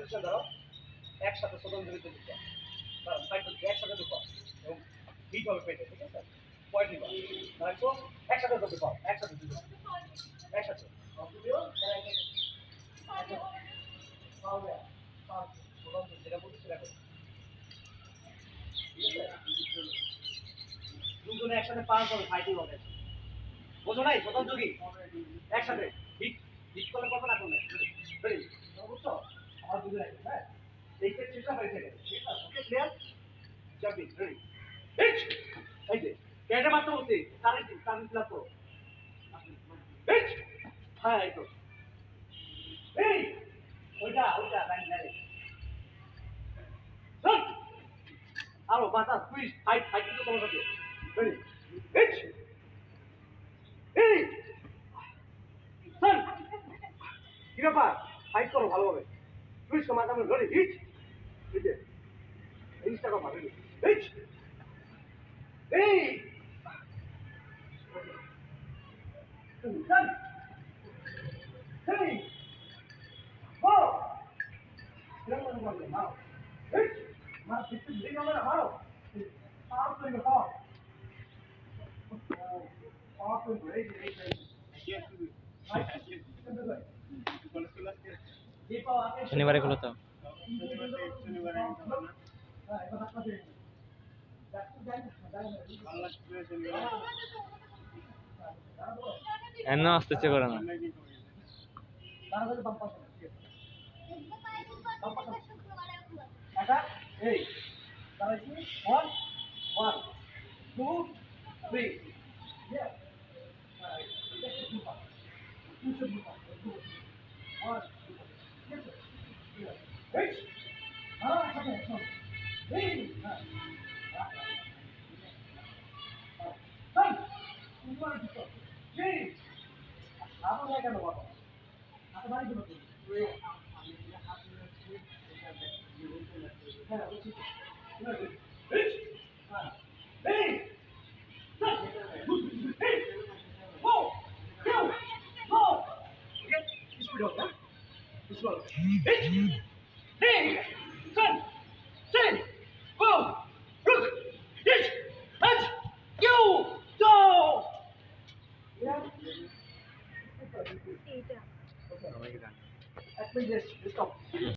Position ধরো, একসাথে স্বতন্ত্র দিতে একসাথে ঢুকো এবং হিট হবে পেটে, ঠিক আছে? পয়েন্ট নিবা তারপর একসাথে ধরতে পারো, একসাথে দুটো একসাথে যেটা বলছি সেটা করো, দুজনে একসাথে পাঁচ হবে, ফাইটিং হবে, বোঝো নাই? স্বতন্ত্র কি একসাথে হিট হিট করলে কত না করলে বুঝছো? আমার বুঝে রাখবে, হ্যাঁ এই চেষ্টা হয়েছে, ঠিক আছে? Okay clear? Jumping ready hit, এই যে ক্যাটা মারতে বলছি, কারেন্ট ফিল করো হিট, হ্যাঁ এই তো এই ওইটা ওইটা লাইন লাইন চল আরো বাতাস প্লিজ হাইট হাইট তো তোমার কাছে রেডি হিট এই চল কি ব্যাপার ফাইট করো ভালোভাবে প্লিজ তোমার সামনে রেডি হিট এই যে এই টাকা মারবে হিট এই চল এই গো এরকম করবে মারো হিট মার কিছু দিন আমরা মারো পাওয়ার তো পাওয়ার পাওয়ার তো এই শনিবারে গুলো তো এমন আসতে ইচ্ছে করে না। এই ওয়ান ওয়ান টু থ্রি কেন বলো হাতে বাড়ি দিল Hey, son, say.